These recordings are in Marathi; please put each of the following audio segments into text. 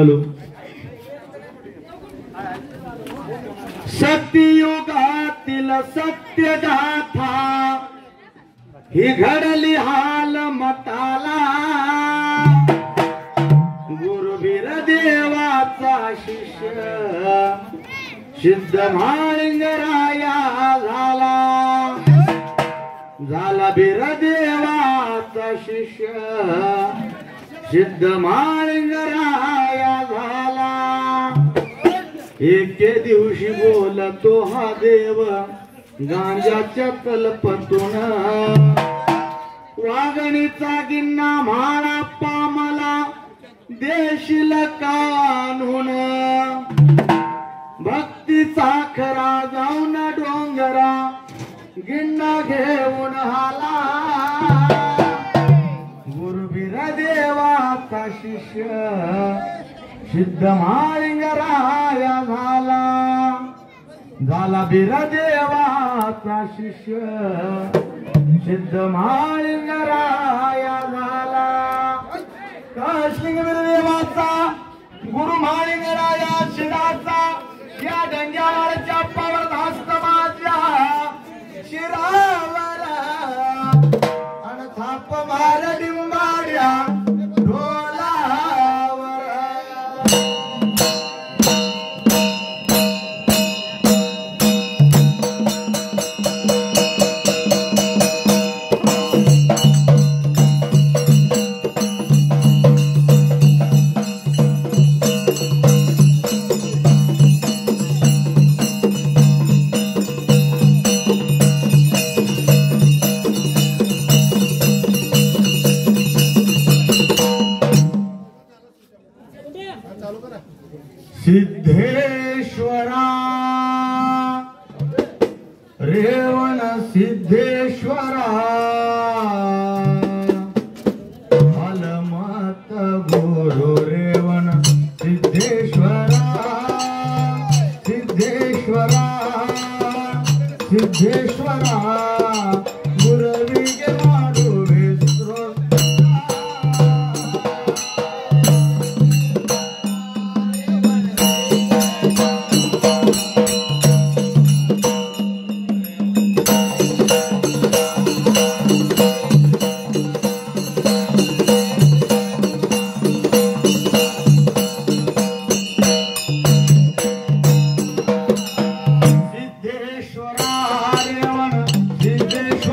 हॅलो. सत्ययुगातील सत्यगाथा ही घडली हाल मताला. गुरुवीर देवाचा शिष्य सिद्ध महालिंगराया झाला बीर देवाचा शिष्य सिद्ध महालिंगराया झाला. एके दिवशी बोलतो हा देव गांजाच्या तलपतून. वागणीचा गिन्ना म्हाळा पामला देशील कानून. भक्तीचा खरा जाऊन डोंगरा गिन्ना घेऊन हाला. गुरुवीर देवाचा शिष्य सिद्ध महालिंगराया झाला बीर देवाचा शिष्य सिद्ध महालिंगराया झाला. काशलिंगवीर देवाचा गुरु महालिंगराया शिराचा या डंग्यावरच्या पावर हस्त माझ्या शिरावर आणि थाप मार डिंबाड्या सिद्धेश्वरा रेवण सिद्धेश्वरा हलमत गुरु रेवण सिद्धेश्वरा सिद्धेश्वरा सिद्धेश्वरा गुरुविगे ಮಾಡುವೆ सिद्धेश्वरा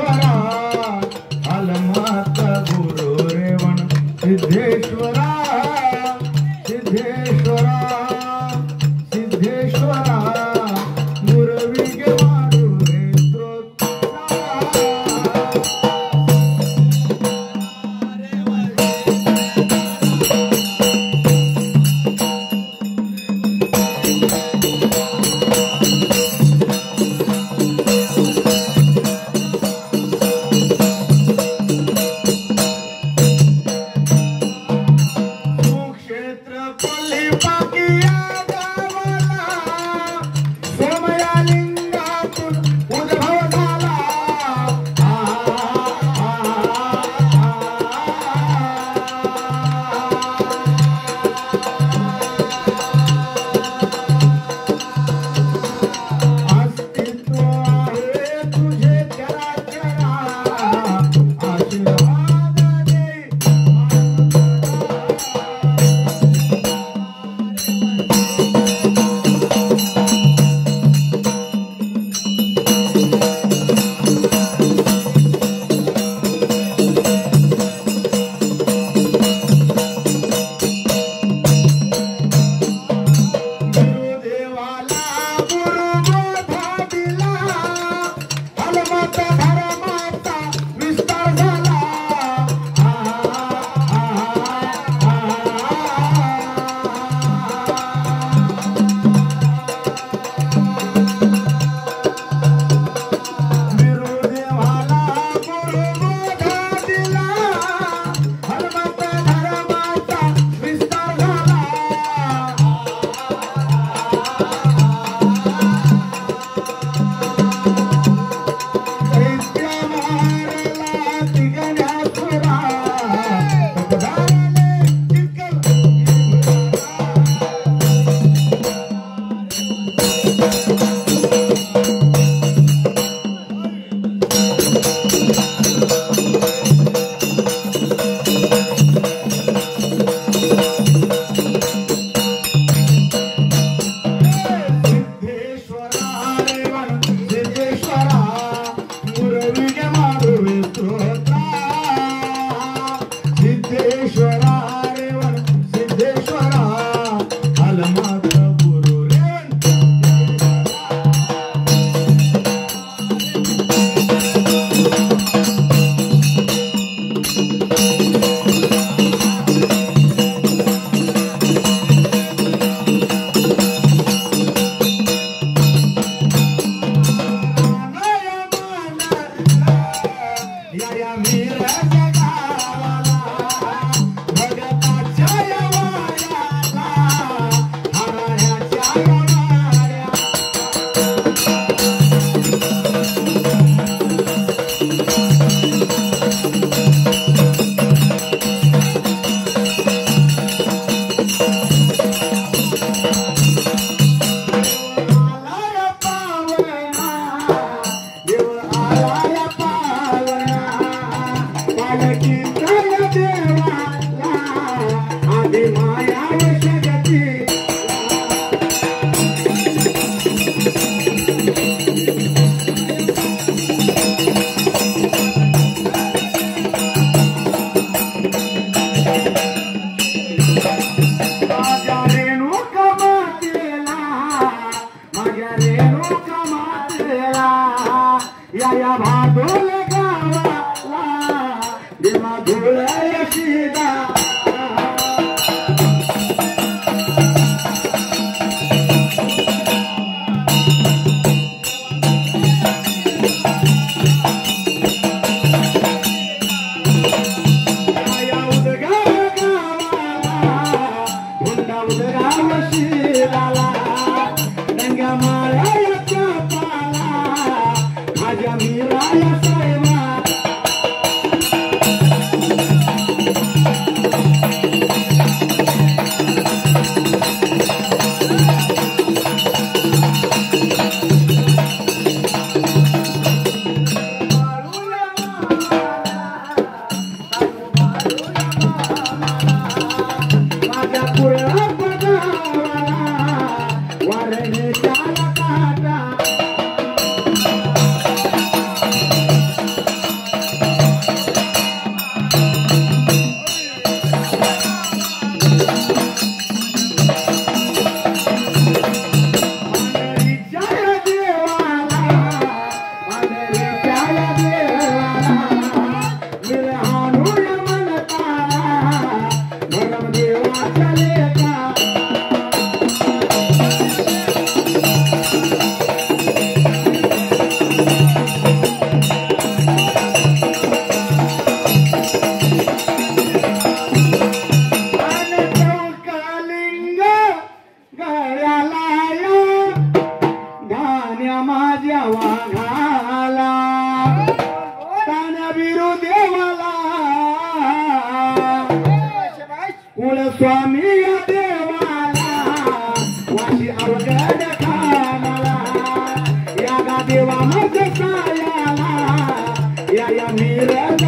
या भादोल गावाला देवा धुळ शिदा स्वामी देवाला वाशी अवघड खानाला या गा देवा मग सायाला या मिरज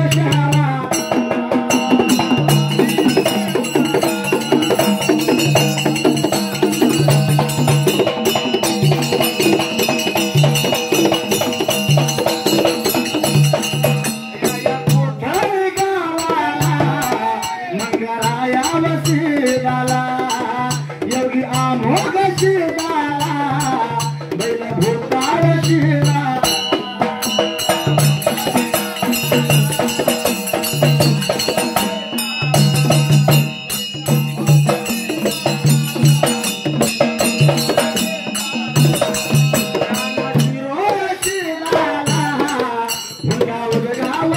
शाळा योगी आमोग शिवाला बैल भूताळ शिवा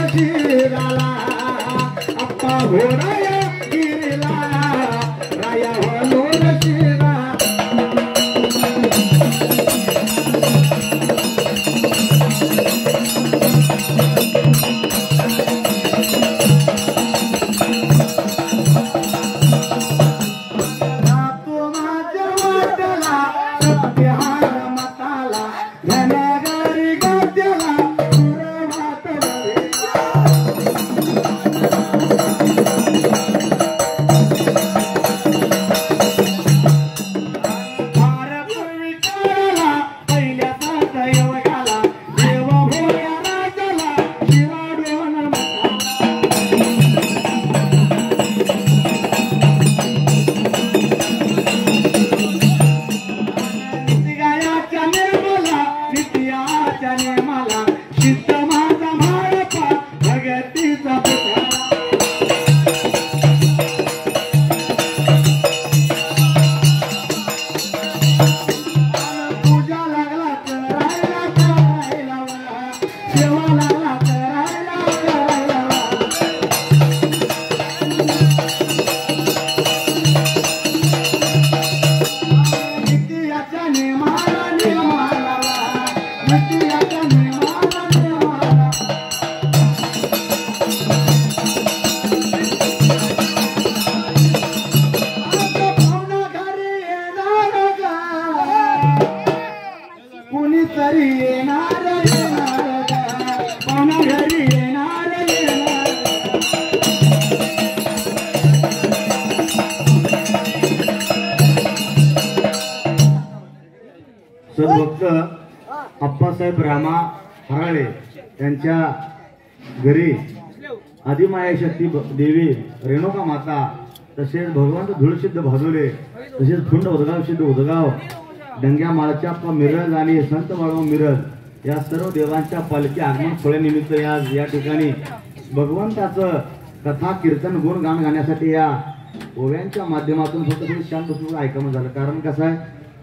शिवाला अप्पा घोडा गिरीला राया होलोर शिवा तू माझ्या वाटला सत्याहार मताला धनगरी गाद्याला सद्भक्त अप्पासाहेब रामा हराळे यांच्या घरी आदिमाया शक्ती देवी रेणुका माता तसेच भगवंत धुळसिद्ध भादोले तसेच फुंड उदगाव सिद्ध उदगाव डंग्या माळच्या मिरज आणि संत बाळू मिरज या सर्व देवांच्या पालखी आगमन सोहळ्यानिमित्त या ठिकाणी भगवंताचं कथा कीर्तन गुणगान गाण्यासाठी या ओव्यांच्या माध्यमातून फक्त थोडी शांत बसून ऐकावं झालं. कारण कसं आहे,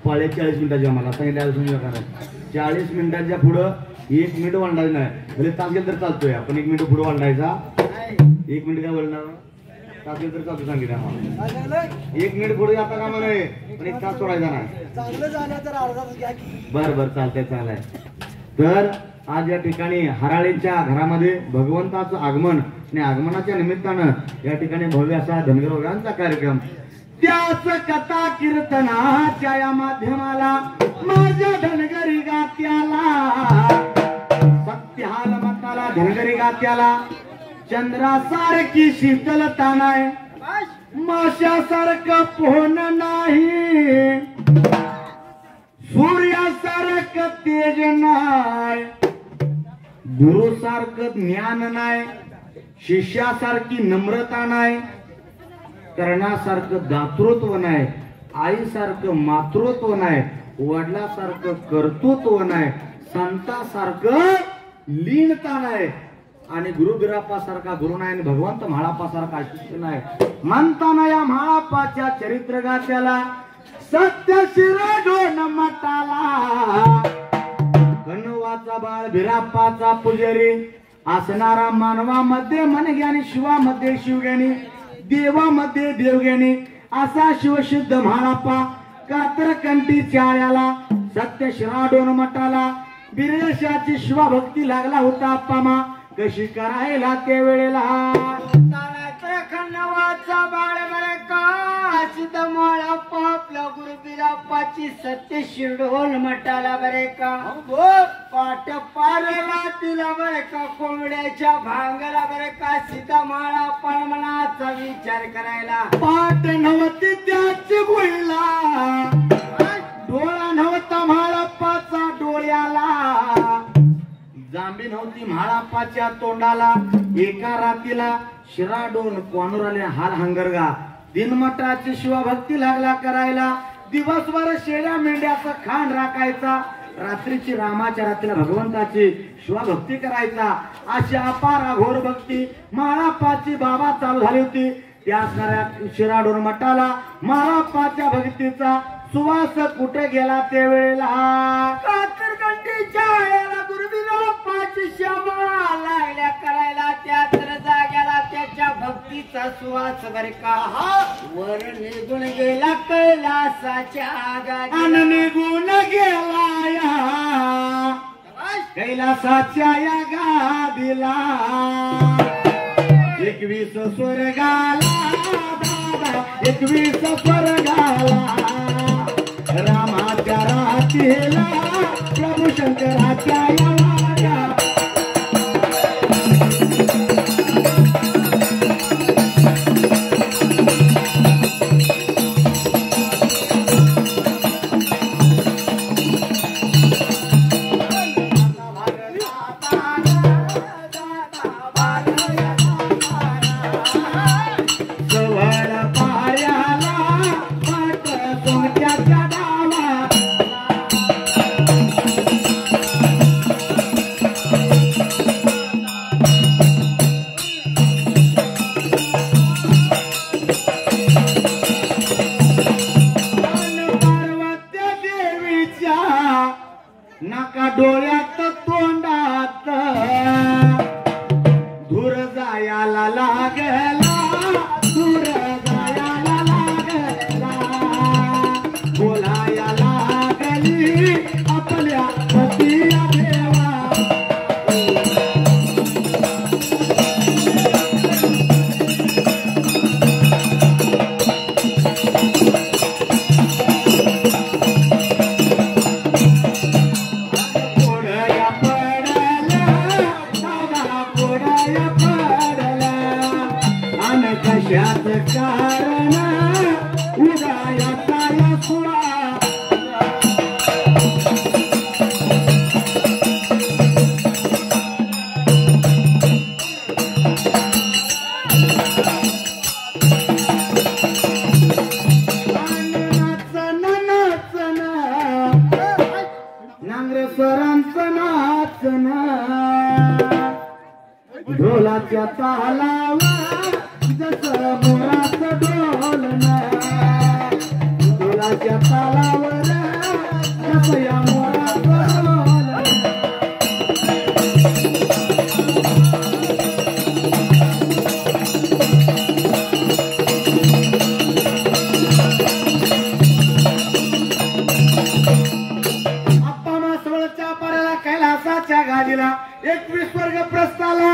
पाळे 40 मिनिटाची आम्हाला सांगितलं समजा. कारण 40 मिनिटाच्या पुढं 1 मिनिट वाढायचं नाही. म्हणजे तास गेलं तर चालतोय, आपण 1 मिनिट पुढे वाढायचा. 1 मिनिट काय बोलणार, तास गेलं तर चालतो सांगितलं आम्हाला. 1 मिनिट पुढे आता का म्हणे, पण 1 तास सोडायचा नाही. बरं बरं चालतंय चालाय. तर आज या ठिकाणी हराळेच्या घरामध्ये भगवंताचं आगमन आणि आगमनाच्या निमित्तानं या ठिकाणी भव्य असा धनगरवरांचा कार्यक्रम, त्याच कथा कीर्तनाच्या या माध्यमाला माझ्या धनगरी गात्याला, सत्य मताला धनगरी गात्याला चंद्रासारखी शीतलता नाही, माशासारखं पोहण नाही, सूर्यासारखं तेज नाही, गुरुसारखं ज्ञान नाही, शिष्यासारखी नम्रता नाही, कर्णासारखं दातृत्व नाही, आईसारखं मातृत्व नाही, वडिलासारखं कर्तृत्व नाही, संतासारखं लीनता नाही, आणि गुरुबिराप्पासारखा गुरु नाही, आणि भगवंत म्हाळाप्पासारखा शिष्य नाही. म्हणताना या म्हाळाप्पाच्या चरित्र गाथ्याला सत्य शिरडोन मठाला कणवाचा बाळ बिराप्पाचा पुजारी असणारा, मानवामध्ये मनज्ञानी, शिवामध्ये शिवज्ञानी, देवामध्ये देवज्ञानी असा शिवसिद्ध म्हाळाप्पा कात्रकंठी चाळ्याला सत्य शिराडोन मठाला बिरेशाची शिवभक्ती लागला होता. अप्पामा कशी करायला त्या वेळेला खंडवाचा बाळ बरे का सिद्ध म्हाळाप्पा आपल्या गुरु बिराप्पाची सत्य शिरडोन मठाला बरे का पाट पारला तिला बरे का कोंबड्याच्या भांगला बरे का सिद्ध म्हाळाप्पा मनाचा विचार करायला पाट नव्हती त्याची गुळला, डोळा नव्हता म्हाळाप्पाचा डोळ्याला, जांबी नव्हती म्हाळाप्पाच्या तोंडाला. एका रात्रीला शिराडोन कोणुराले हाल हंगरगा दिनमठाची शिवभक्ती लागला करायला. दिवसभर शेळ्या मेंढ्याचा खांड राखायचा, रात्रीची रामाच्या रात्रीला भगवंताची शिवभक्ती करायचा. अशी अपार अघोर भक्ती म्हाळाप्पाची बाबा चालू झाली होती. त्या शिराडोन मठाला म्हाळाप्पाच्या भक्तीचा सुवास कुठे गेला त्या वेळेला कातरकंठीच्या वेळेला गुरुबिराप्पाची श्यामा लागल्या करायला त्याच जाग्याला त्याच्या भक्तीचा सुवास बर का वर निघून गेला कैलासाच्या गादी, निघून गेला या कैलासाच्या या गादीला. 21 स्वर्गाला दादा 21 स्वर्गाला रामाच्या रातीला प्रभू शंकराच्या या नका डोळ्यात तोंडात धूर जायाला लागला, धूर जायाला लागला, बोलाया लागली आपल्या पतीया देवा. कशाच कारण उदयाचा सुरा नांग्रे सरांचं नाव वाचना ढोलाच्या तालावर जसं मोराचं ढोलना ढोलाच्या तालावर जसं या मोराचं ढोलना कैलासाच्या गादीला 21 स्वर्ग प्रस्थाला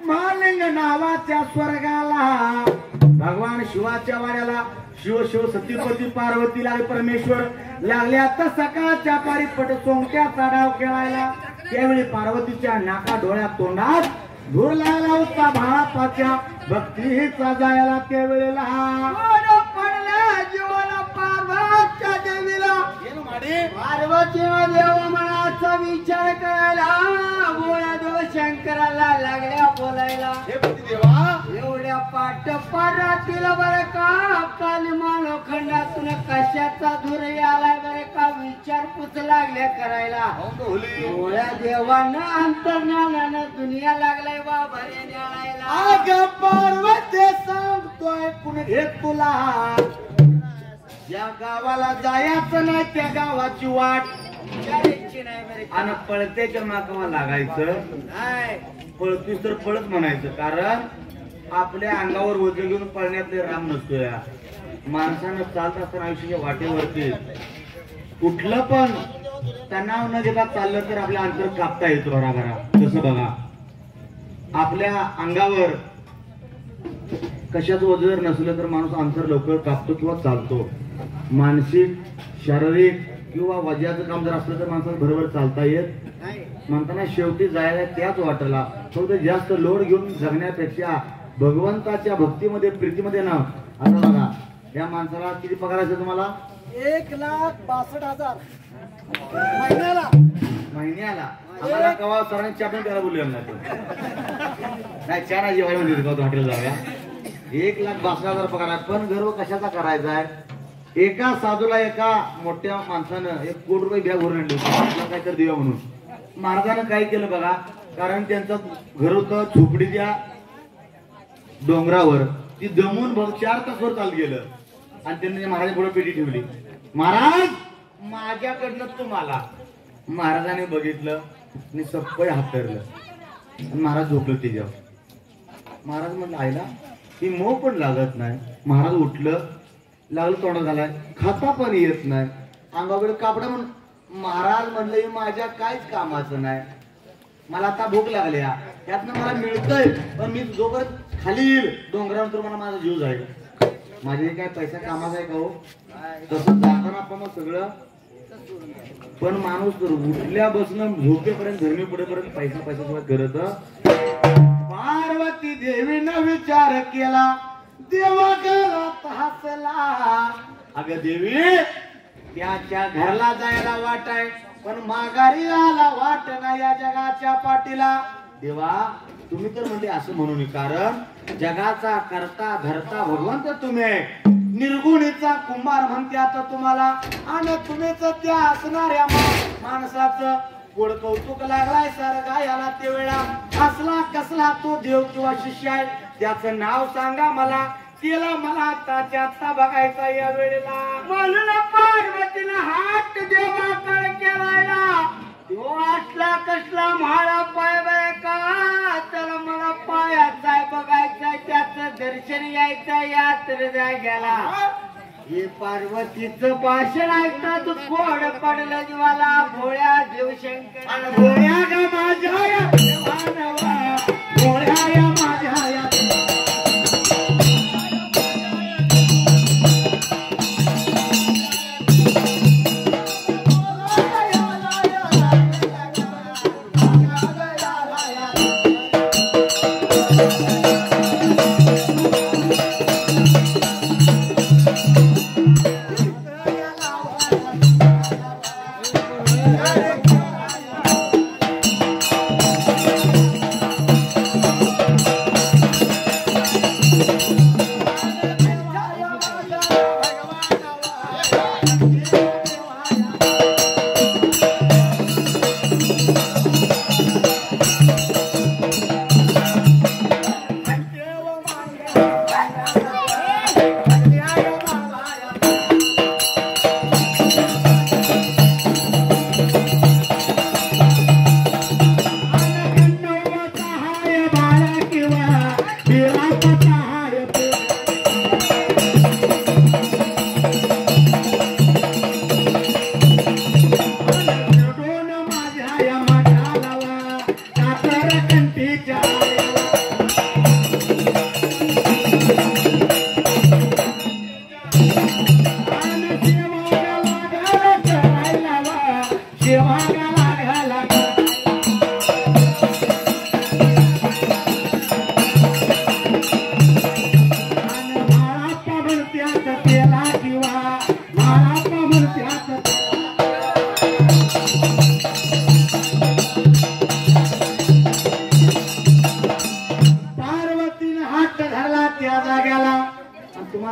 महालिंग नावाच्या स्वर्गाला भगवान शिवाच्या वाड्याला शिव शिव सतीपती पार्वती लागले परमेश्वर लागले आता सकाळच्या पारी पट सोंगट्याचा डाव खेळायला त्यावेळी पार्वतीच्या नाका डोळ्यात तोंडात धूर लागला होता भावाच्या भक्तीचा जायला त्यावेळेला पडला जीवाला पार्वतीच्या देवीला पार्वतीला देव मनाचा विचार करायला बोळ्या देव शंकराला लागल्या बोलायला एवढ्या पाठ पारातीला बरं का कालिमा लोखंडातून कशाचा धूर आलाय बरं का विचारपूस लागल्या करायला बोळ्या देवानं अंतर्ज्ञानानं दुनिया लागलाय बाबा न्यायला पार्वती सांगतोय पुणे घेत तुला या गावाला जायचं नाही त्या गावाची वाट आणि पळत्याच्या मागावा लागायचं नाही पळतीस तर पळत म्हणायचं कारण आपल्या अंगावर ओझं घेऊन पळण्यातले राम नसतो या माणसानं चालत असताना आयुष्याच्या वाटेवरती कुठलं पण तणाव न देता चाललं तर आपल्या अंतर कापता येतो बराबरा तसं बघा आपल्या अंगावर कशाचं ओझं जर नसलं तर माणूस अंतर लवकर कापतो किंवा चालतो मानसिक शारीरिक किंवा वजनाचं काम जर असलं तर माणसाला बरोबर चालता येत म्हणताना शेवटी जायला त्याच वाटला फक्त जास्त लोड घेऊन जगण्यापेक्षा भगवंताच्या भक्तीमध्ये प्रीतीमध्ये ना आता बघा या माणसाला किती पगार असेल तुम्हाला 1,62,000 महिन्याला आम्हाला कवा सरांनी चॅपन करायला बोलले नाही चार जेवाय म्हणजे हॉटेल जाऊया 1,62,000 पगार आहे पण गर्व कशाचा करायचा आहे एका साधूला एका मोठ्या माणसानं 1 कोटी रुपये बॅग भरून आणली काय तर देऊया म्हणून महाराजानं काय केलं बघा कारण त्यांचं घर होतं झोपडीच्या डोंगरावर ती दमून बघ 4 तासवर चालत गेलं आणि त्यांनी महाराज पुढे पेटी ठेवली महाराज माझ्याकडनं तुम्हाला महाराजाने बघितलं आणि सप्पय हातरलं आणि महाराज झोपलं त्याच्यावर महाराज म्हणलं आईला ही मोह पण लागत नाही महाराज उठलं लागलं तोंड झालाय खाता पण येत नाही अंगाकडे कापडा म्हणून महाराज म्हणलं माझ्या काहीच कामाचं नाही मला आता भूक लागली त्यातनं मला मिळतंय पण मी जोपर्यंत खाली येईल डोंगरावर तर मला माझा जीव जाईल माझे काय पैसा कामाचा आहे का हो तसं जाताना आपण मग सगळं पण माणूस तर उठल्या बसणं झोपेपर्यंत धर्मी पुढेपर्यंत पैसा करत पार्वती देवीनं विचार केला देवा घरात हसला अगं देवी त्याच्या घरला जायला वाट आहे पण माघारी आला वाट नाही या जगाच्या पाठीला देवा तुम्ही तर म्हणले असं म्हणून कारण जगाचा करता धरता भगवंत तुम्ही निर्गुणीचा कुंभार म्हणते आता तुम्हाला आणि तुम्हीच त्या असणाऱ्या माणसाचं गोड कौतुक लागलाय सारखा याला ते वेळा असला कसला तो देव किंवा शिष्य आहे त्याचं नाव सांगा मला तिला मला आताच्या आत्ता बघायचा या वेळेला म्हणून पार्वतीनं हात देवाकडे केलायला तो असला कसला म्हाळा पाय बाय का त्याला मला पायाचा बघायचा त्याचं दर्शन यायचं यात्रे गेला हे पार्वतीचं भाषण ऐकता तू कोड पडलं जीवाला भोळ्या देवशंकर भोळ्या गा माझ्या भोळ्या या माझ्या कंठीच्या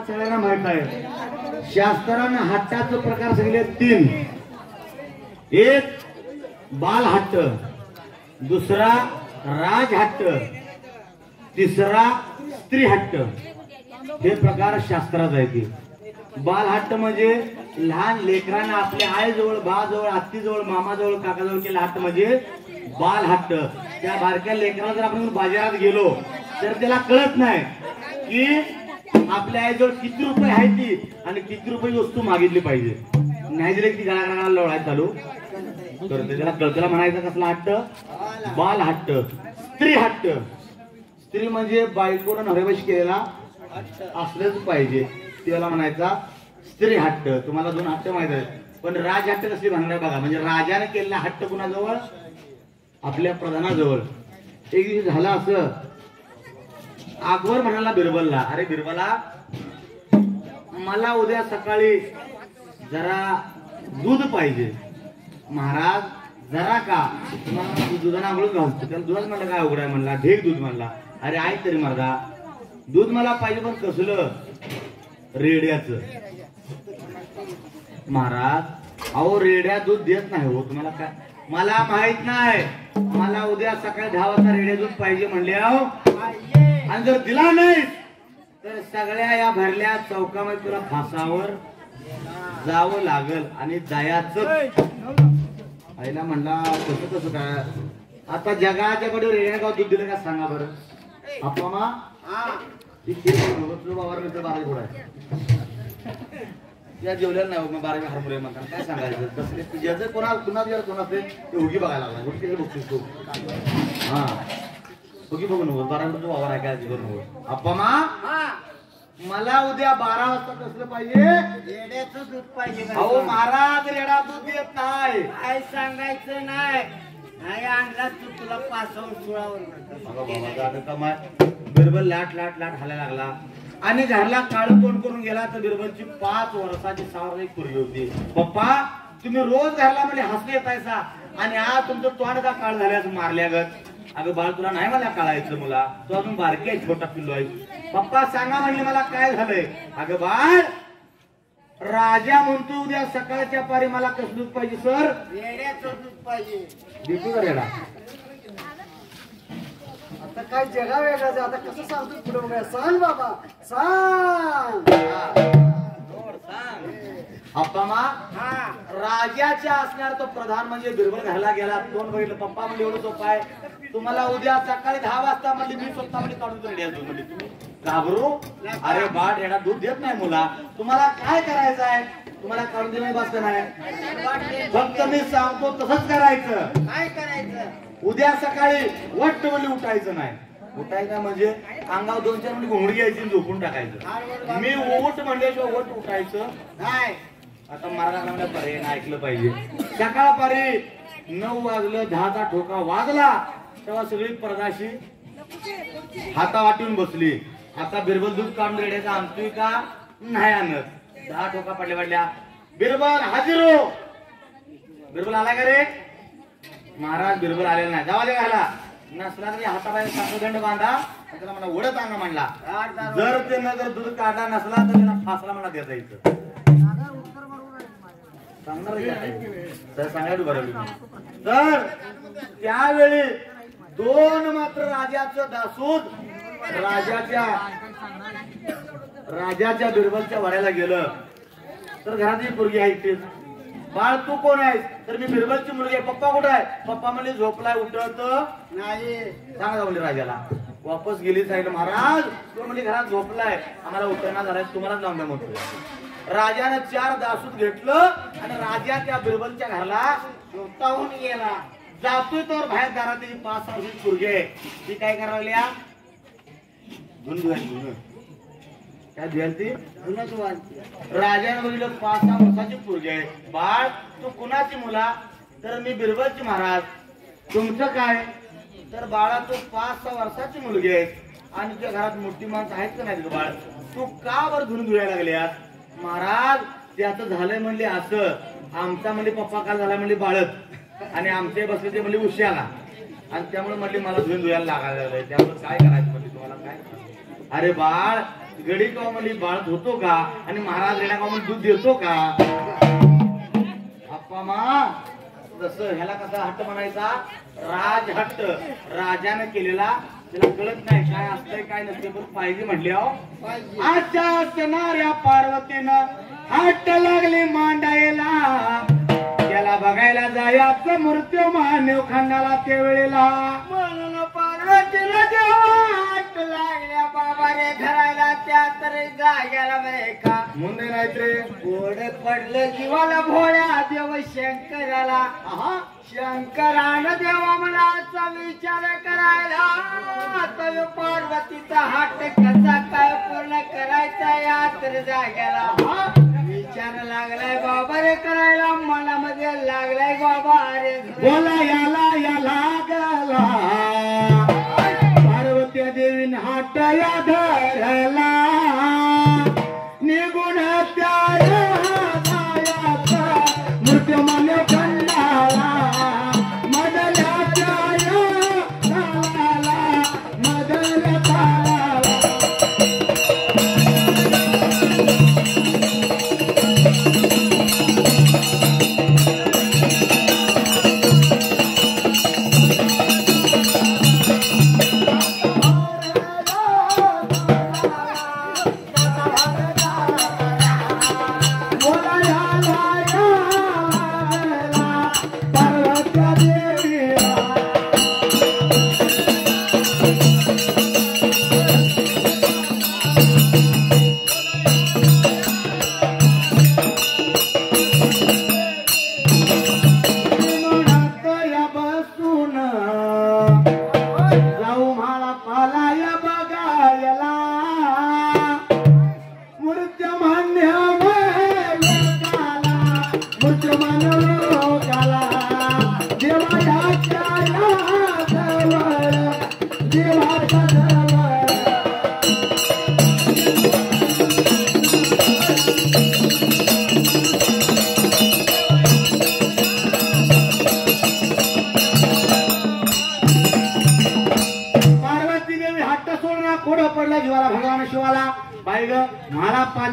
सगळ्यांना माहित आहे शास्त्रानं हट्टाचे प्रकार सांगितले 3. एक बाल हट्ट, दुसरा राज हट्ट, तिसरा स्त्री हट्ट. हे प्रकार शास्त्रात आहे. ते बाल हट्ट म्हणजे लहान लेकरांना आपल्या आईजवळ, भाजवळ, आत्तीजवळ, मामाजवळ, काकाजवळ केला हट्ट म्हणजे बाल हट्ट. त्या बारक्या लेकराला जर आपण बाजारात गेलो तर त्याला कळत नाही की आपल्या आईजवळ किती रुपये आहे ती आणि किती रुपये वस्तू मागितली पाहिजे. नाही दिले की गाळा लढायला चालू करते. त्याला कळतेला म्हणायचं कसला हट्ट? बाल हट्ट. स्त्री हट्ट, स्त्री म्हणजे बायकोनं नवऱ्यापाशी केलेला असलंच पाहिजे, त्याला म्हणायचा स्त्री हट्ट. तुम्हाला 2 हट्ट माहित आहेत. पण राज हट्ट कसली म्हणणार बघा. म्हणजे राजाने केलेला हट्ट कुणाजवळ? आपल्या प्रधानाजवळ. एक दिवशी झालं असं, अकबर म्हणाला बिरबलला, अरे बिरबला, मला उद्या सकाळी जरा दूध पाहिजे. महाराज जरा का? दुधाला आंघोळ घालतो. त्याला दुधाच म्हणलं काय उघडाय म्हणला, ढेक दूध म्हणला. अरे ऐक तरी मर्दा, दूध मला पाहिजे पण कसलं? रेड्याचं. महाराज अहो रेड्या दूध देत नाही हो. तुम्हाला काय? मला माहित नाही. मला उद्या सकाळी 10 वाजता रेड्या दूध पाहिजे म्हणले अहो. आणि जर दिला नाही तर सगळ्या या भरल्या चौकामध्ये तुला फासावर जावं लागल आणि जायचं. आईला म्हणला कसं कसं काय? आता जगाच्या कडे रेड्या गाव दूध दिलं का सांगा बरं. आपा मा तुझं बाबा मित्र 12 घोडा आहे या जेवलेलं नाही मग 12 हारमुरे म्हणतात. काय सांगायचं? कसले तुझ्याचं कोणाचं ते उगी बघायला लागला. गोष्टी बघतोस तू. हा उगी बघू नको. 12 मिनिट वावर आहे काय करू नको. आप्पा मा मला उद्या 12 वाजता कसलं पाहिजे? रेड्याचं दूध पाहिजे. अहो महाराज रेडा दूध देत नाही. काय सांगायचं नाही. नाही आणला तू तुला 5 सोळावर कमाय. बिरबल लाट लाट लाट हालायला लागला आणि घरला काळ तोंड करून गेला. तर बिरबलची 5 वर्षाची 6 एक पोरगी होती. पप्पा तुम्ही रोज घरला म्हणजे हसले येतायसा आणि आज तुमचं तोंड का काळ झाल्यास मारल्यागत. अगं बाळ तुला नाही मला कळायचं. मुला तू अजून बारकी आहे, छोटा पिल्लू आहे. पप्पा सांगा म्हणले मला काय झालंय. अगं बाळ राजा म्हणतो उद्या सकाळच्या पारी मला कसं दूध पाहिजे? सर रेड्याचं दूध पाहिजे. देतो का रेडा? आता काय जगा वेगळं. आता कसं सांगतो पुढे बघा. सांग बाबा सांग. अप्पा मा राजाच्या असणार तो प्रधान म्हणजे बिरबल घरला गेला. तोंड बघितलं. पप्पा म्हणजे एवढं सोपं आहे. तुम्हाला उद्या सकाळी 10 वाजता म्हणजे मी स्वतः म्हणजे काढून रेड्या दूध म्हणजे तुम्ही घाबरू. अरे बाळ रेडा दूध देत नाही मुला. तुम्हाला काय करायचं आहे? तुम्हाला काढून दिलं बसत नाही. फक्त मी सांगतो तसंच करायचं. काय करायचं? उद्या सकाळी वट्ट बोली उठायचं नाही. उठायचं म्हणजे अंगावर 2-4 मिनिट घोंगडी घ्यायची आणि झोपून टाकायचं. मी उठ म्हणल्याशिवाय वट उठायचं नाही. आता महाराजांना पर्याय ऐकलं पाहिजे. सकाळ पारी 9 वाजलं, 10चा ठोका वाजला तेव्हा सगळी परदाशी हाता वाटून बसली. आता बिरबल दूध काढून रेड्याचा आणतोय का नाही आणत. 10 ठोका पडल्या. बिरबल हाजीर हो. बिरबल आला का रे? महाराज बिरबल आलेला नाही. जावा दे घाला. नसला तरी हाताबाहेर साखरदंड बांधा. त्याला मला ओढत आणा म्हणला. जर त्यानं जर दूध काढला नसला तर त्यांना फासला मला देता येतं. सांगणार सांगायला बरं. तर त्यावेळी 2 मात्र राजाचं दासूद राजाच्या बिरबलच्या वाड्याला गेलं. तर घरातली पोरगी आहे. बाळ तू कोण आहेस? तर मी बिरबलची मुलगी आहे. पप्पा कुठे आहे? पप्पा म्हणजे झोपलाय उठत नाही. सांगा म्हणजे राजाला. वापस गेली सांगितलं महाराज तो म्हणजे घरात झोपलाय आम्हाला उठणा झालाय तुम्हाला जाऊन द्या म्हणतोय. राजाने 4 दासूत घेतलं आणि राजा त्या बिरबलच्या घराला स्वतःहून गेला. जातोय तर बाहेर दारात त्याची 5-6 वर्षाची पोरगी आहे. ती काय करायला लागल्या धुन धुवायची काय धुवायची राजाने बघितलं 5-6 वर्षाची पोरगी आहे. बाळ तू कुणाची मुला तर मी बिरबलची महाराज. तुमचं काय तर बाळा तू 5-6 वर्षाची मुलगी आहे आणि तुझ्या घरात मोठी माणसं आहेत का नाही ग बाळ तू का बर धुन धुवायला लागल्यास. महाराज त्याचं झालंय म्हणले असं आमचा म्हणजे पप्पा काल झाला म्हणले बाळत आणि आमचे बसले ते म्हणजे उश्याला आणि त्यामुळे म्हणले मला धुवून धुवायला लागायला लागलंय त्यामुळे काय करायचं म्हणले तुम्हाला काय. अरे बाळ गडी गाव म्हणजे बाळत होतो का आणि महाराज रेडा गाव दूध देतो का. अप्पा मा जसं ह्याला कसा हट्ट म्हणायचा राजहट्ट राजाने केलेला त्याला कळत नाही काय असतंय काय नसते पण पाहिजे म्हटले आजच्या असणाऱ्या पार्वतीनं हट्ट लागले मांडायला त्याला बघायला जायचं मृत्यू मानव खंडाला त्या वेळेला म्हणून पार्वतीला जेव्हा हट्ट लागल्या बाबा रे धरायला त्या तरी जाग्याला बरे का मुंडे नाहीत रे गोड पडलं जीवाला भोळ्या देव शंकराला शंकरानं देवा मनाचा विचार करायला तर पार्वतीचा हट्ट कसा काय पूर्ण करायचा या तर जाग्याला विचार लागलाय बाबा रे करायला मनामध्ये लागलाय बाबा अरे बोला याला लागला पार्वती देवीन हट्ट या धरला निगुण त्या मृत्यू मान्य खंडाला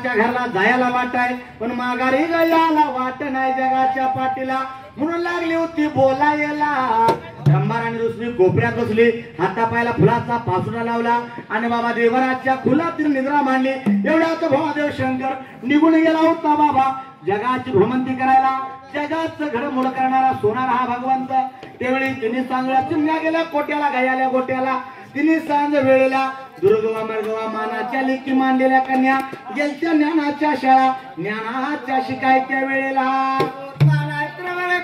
घरला जायला वाट आहे पण माघारी गयाला वाट नाही जगाच्या पाठीला म्हणून लागली होती बोलायला रंभाराणी दुसरी कोपऱ्यात बसली हातापायला फुलाचा पासुरा लावला आणि बाबा देवराजच्या खुलातील निद्रा मांडली एवढ्यात भवादेव शंकर निघून गेला होता बाबा जगाची भ्रमंती करायला जगाचं घडमोड करणारा सोनार हा भगवंत त्यावेळी तिने चांगल्या चिमण्या गेल्या कोट्याला गयाल्या गोट्याला तिने सांज वेळेला दुर्गवा मर्गवा मानाच्या लेखी मांडलेल्या कन्या गेलच्या ज्ञानाच्या शाळा ज्ञानाच्या शिकायच्या वेळेला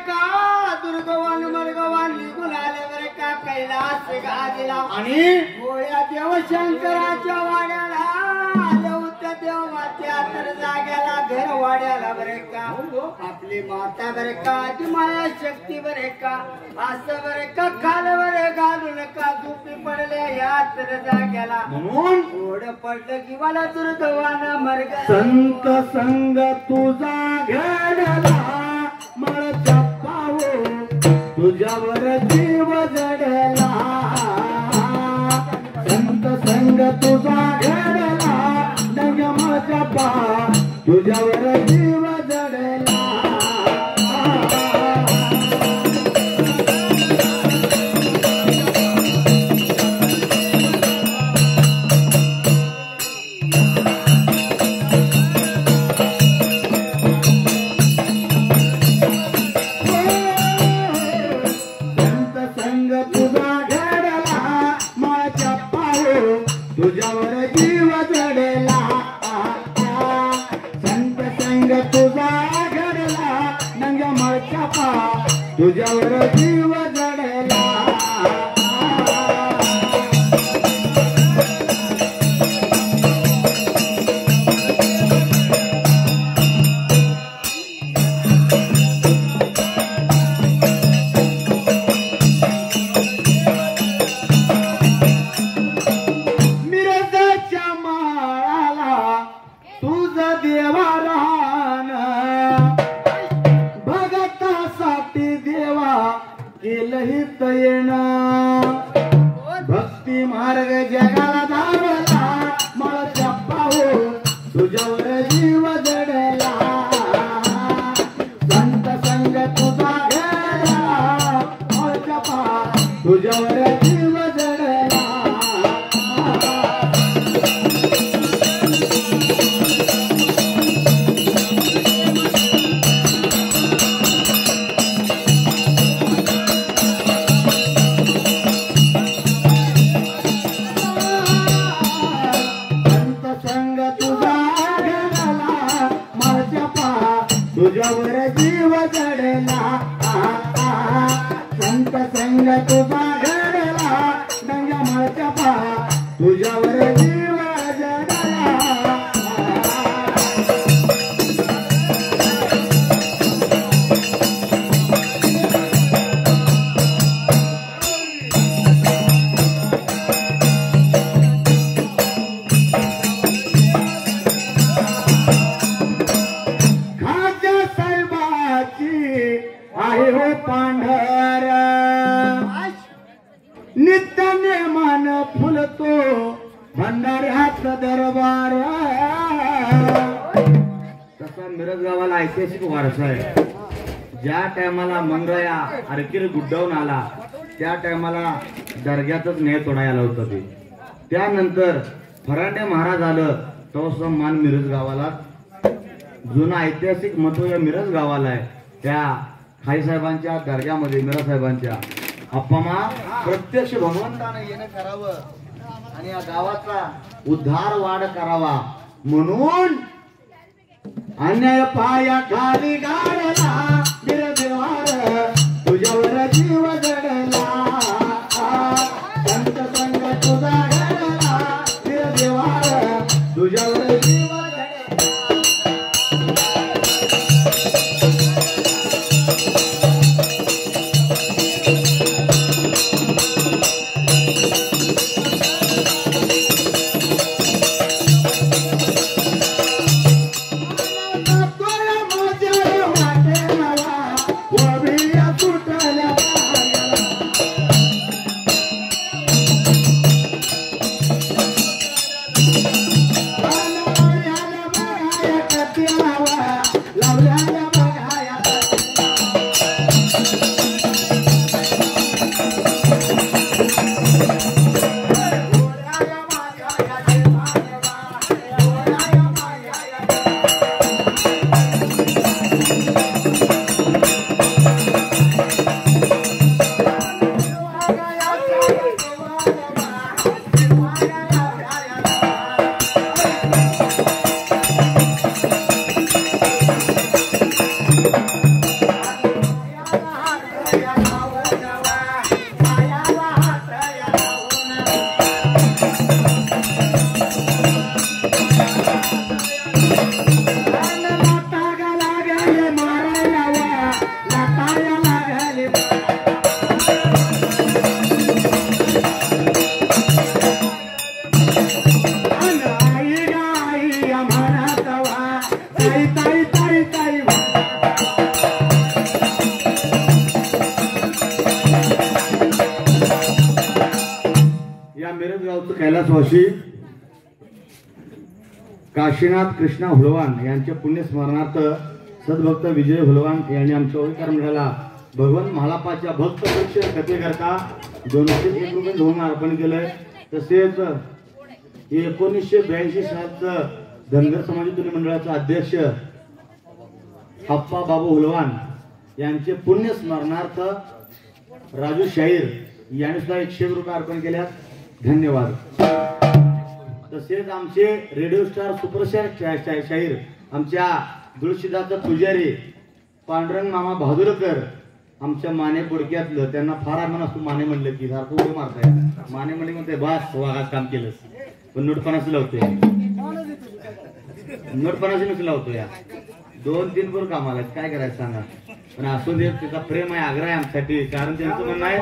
का दुर्गवान मर्गवान निघून आले बरे का कैलास गाजला आणि गोळ्या देव शंकराच्या वाड्याला आले होत्या देवाच्या तर जाग्याला घर वाड्याला बरे का आपली माता बरे का ती माया शक्ती बरे का असं बरे का खाल बरे घालू नका झोपी पडले या तर जाग्याला म्हणून गोड पडलं की मला दुर्गवान मर्ग संत संग तुझा घडला मळ चप्पावो तुझ्यावर जीव जडला संत संग तुझा घडला डग मळ चप्पा तुझ्यावर जीव जडला तुझ्यावर जीव जडला संत संग मार्ग जगाला धावला मळच्या पाहून तुझ्यावर जीव जडला संत संग तुझा घडला मळच्या पा तुझ्यावर जीव जडला तुझ्यावर जीव जडला संत संग तुझा घडला गंगा माळच्या पा तुझ्यावर जीव जडला आहे हो पांढर नित्याने मान फुलतो भंडाऱ्यात दरबार तसा मिरज गावाला ऐतिहासिक वारसा आहे. ज्या टायमाला मंगळया आरकीर गुड्डावून आला त्या टायमाला दर्ग्यातच न्याय तोडायला होतं ते. त्यानंतर फरांडे महाराज आलं तो मान मिरज गावाला जुना ऐतिहासिक महत्व या मिरज गावाला आहे. त्या खाई साहेबांच्या दर्ग्यामध्ये मीरा साहेबांच्या अप्पामा प्रत्यक्ष भगवंताने येणं करावं आणि या गावाचा उद्धार वाढ करावा म्हणून अन्याय पाया खाली गाडला बिरदेवार तुझ्यावर जीव जडला संत संग तुझा घडला बिरदेवार तुझ्यावर जीव कैलासवासी काशीनाथ कृष्णा हुलवान यांच्या पुण्यस्मरणार्थ सद्भक्त विजय हुलवान यांनी आमच्या ओळीकार मंडळाला भगवान महालापाच्या भक्त पक्ष कथेकरता 201 रुपये धोरण अर्पण केलंय. तसेच 1982 सालचं धनगर समाज मंडळाचा अध्यक्ष अप्पा बाबू हुलवान यांचे पुण्यस्मरणार्थ राजू शाहीर यांनी सुद्धा 100 रुपये अर्पण केल्यात. धन्यवाद. तसेच आमचे रेडिओ स्टार सुपरस्टार शाहीर आमच्या दुळशीदाचा पुजारी पांडुरंग मामा बहादुरकर आमच्या माने बुडक्यातलं त्यांना फार अभिमान असतो. माने म्हणलं की सारखं उडी मारताय माने म्हणले म्हणते बास वाघात काम केलंस पण नोटपणाच लावतोय नोटपणाच नच लावतो या 2-3 वर कामाला काय करायचं सांगा. पण असू दे त्याचा प्रेम आहे आग्रह आहे आमच्यासाठी. कारण त्यांचं म्हणणं आहे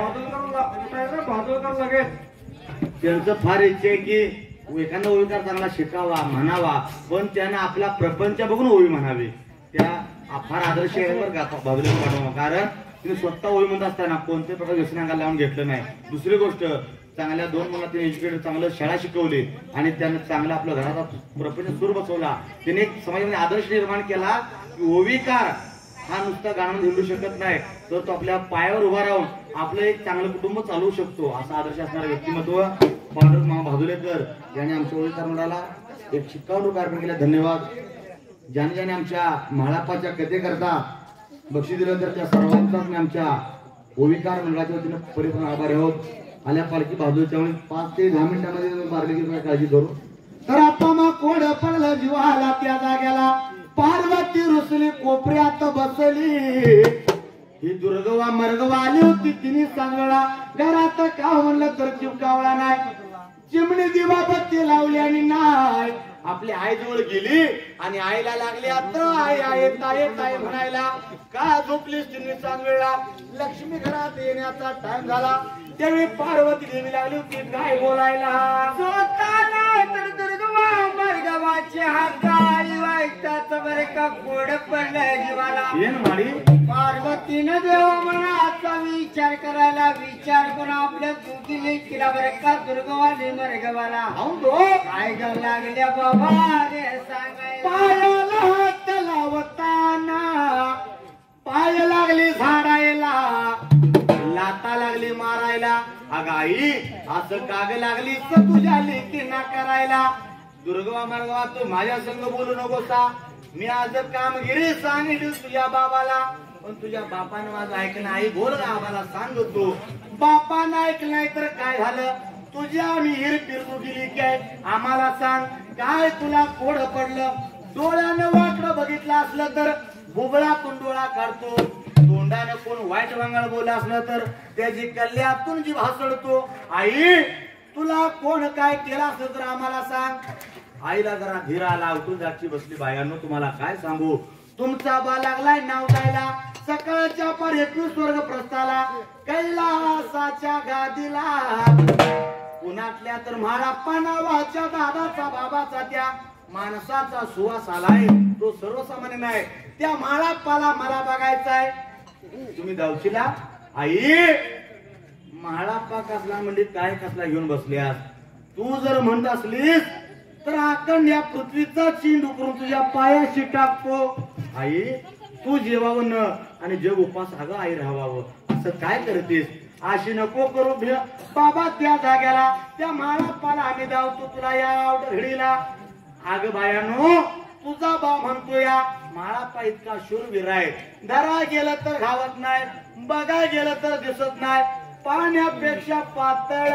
त्यांचं फार इच्छा आहे की एखादा ओळीकार चांगला शिकावा म्हणावा पण त्यानं आपला प्रपंच बघून ओळी म्हणावी. त्या फार आदर्श बाजूला पाठवा कारण तिने स्वतः होई म्हणत असताना कोणत्याही प्रकार व्यसन अंगाला लावून घेतलं नाही. दुसरी गोष्ट, चांगल्या 2 मुलांना तिने एज्युकेटेड, चांगलं शाळा शिकवली आणि त्यानं चांगला आपल्या घराचा प्रपंच सूर बसवला. तिने एक समाजामध्ये आदर्श निर्माण केला की ओविकार हा नुसता गाणं हिंडू शकत नाही, तर तो आपल्या पायावर उभा राहून आपलं एक चांगलं कुटुंब चालवू शकतो. असा आदर्श असणारं व्यक्तिमत्व पांडुरंग मामा भादुलेकर यांनी आमच्या ओविकार मंडळाला एक 56 रुपये अर्पण केले. धन्यवाद. ज्याने ज्याने आमच्या म्हाळापाच्या कथेकरता बक्षीस दिलं तर त्या सर्वांचाच मी आमच्या ओविकार मंडळाच्या वतीनं परिपूर्ण आभारी आहोत. आल्या पालखी बाजूच्या वेळी 5 ते 10 मिनिटांमध्ये बारली काळजी करू. तर आता मग कोड पडलं जीवाला त्या जाग्याला, पार्वती रुसली कोपऱ्यात बसली. ही दुर्गवा मर्गवा आली होती तिने सांगला, घरात का म्हणलं तर चिपकावला नाही. चिमणी दिवा बत्ती लावली आणि नाही आपली आई जवळ गेली आणि आईला लागली आता आई आहे ताये ताये म्हणायला. का झोपलीस तिने सांगला, लक्ष्मी घरात येण्याचा टाइम झाला. त्यावेळी पार्वती देवी लागली होती काय बोलायला. मर्गवाचे हाताळी वाईटाच बरे का कोड पडलं जीवाला. पार्वतीनं देव मनाचा विचार करायला, विचार करून आपल्या दुखीने केला बरे का दुर्गवाली मर्गवाला. काय ग लागल्या बाबा रे सांगायला. पायाला हात लावताना पाय लागली झाडायला, लाता लागली मारायला. अगं आई असं काग लागली तर तुझ्या लेकींना करायला. दुर्गवा मर्गवा तू माझ्या संग बोलू नकोसा. मी आज कामगिरी सांगितली तुझ्या बाबाला, पण तुझ्या बापानं माझं ऐकलं. आई बोल आम्हाला सांग तू. बापानं ऐकलं नाही तर काय झालं. तुझ्या आम्ही हिर फिरवू गेली काय आम्हाला सांग. काय तुला कोड पडलं. डोळ्यानं वाकडं बघितलं असलं तर बुबळातून डोळा काढतो. तोंडानं कोण वाईट वांगळ बोललं असलं तर त्याची कल्ल्यातून जीभ हसडतो. आई तुला कोण काय केलं असलं तर आम्हाला सांग. आईला जरा धीर आला. उठून जागची बसली. बायांनो तुम्हाला काय सांगू, तुमचा बा लागलाय नाव द्यायला. सकाळच्या पर 21 वर्ग प्रस्थाला, कैलासाच्या गादीला. पुण्यातल्या तर म्हाळाप्पा नावाच्या दादाचा बाबाचा त्या माणसाचा सुवास आलाय. तो सर्वसामान्य नाही. त्या म्हाळाप्पाला मला बघायचाय. तुम्ही जाऊशिला. आई म्हाळाप्पा कसला म्हणजे काय कसला घेऊन बसल्यास. तू जर म्हणत असलीस तर अखंड या पृथ्वीचा चीन उकरून तुझ्या पायाशी टाकतो. आई तू जेवावं न आणि जग उपास अगं आई राहावं. असं काय करतेस. अशी नको करू बाबा. त्या जाग्याला त्या म्हाळाप्पाला आम्ही धावतो तुला या घडीला. अगं बायानो तुझा बा म्हणतो या म्हाळाप्पा इतका शूरवीर आहे. धरा गेलं तर घावत नाही, बघा गेलं तर दिसत नाही. पाण्यापेक्षा पातळ,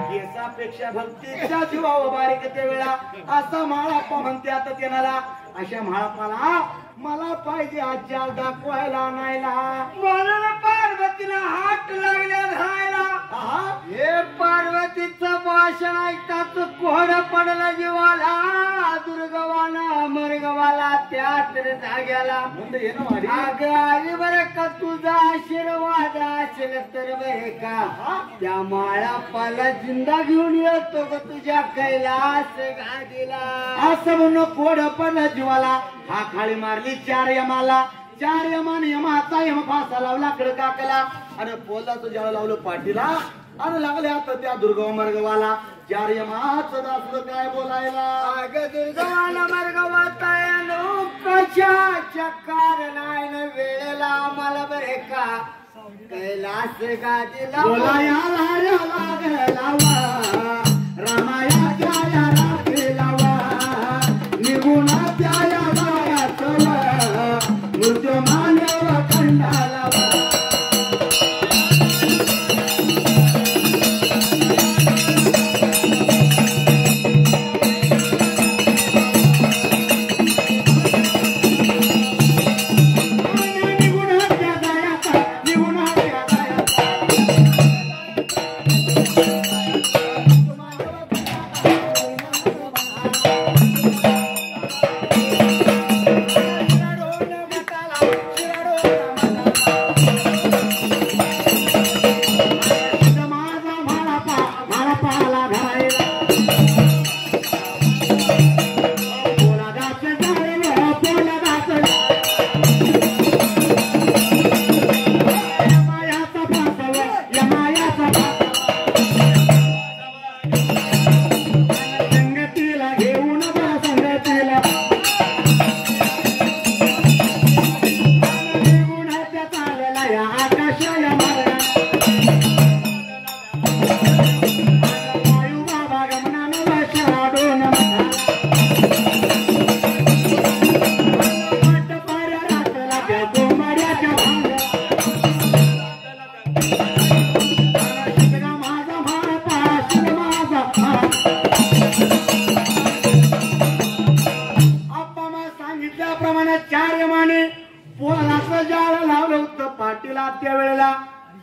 केसापेक्षा भक्तीच्या जीवावर बारीक ते वेळा. असा म्हाळाप्पा म्हणते आता त्याला. अशा म्हाळाप्पाला मला पाहिजे आजच्या दाखवायला आणायला. म्हणून पार्वतीला हात लागल्या धरायला. हे पार्वतीचं भाषण ऐकताच कोड पडला जीवाला. दुर्गवाला मर्गवाला त्याच जाग्याला. अगं आई बरं का तुझा आशीर्वाद असेल तर बरे का त्या माळापाला जिंदा घेऊन येतो ग तुझ्या कैलास गादीला. असं म्हणून कोड पडला जीवाला. हा खाली मारली 4 यमाला. 4 यमाने यमाचा यम फासा लावला कडकाकला आणि पोलाचं जाळ लावलं पाठीला आणि लागले आता त्या दुर्गवा मर्गवाला. 4 यमाचं दासलं काय बोलायला. अगं दुर्गवाला मर्गवाता कशाच्या कारण वेळेला मला बरे का कैलास गादीला बोलायला लागला. रामाया लावा निघून त्या मृत्यू मानव खंडाला.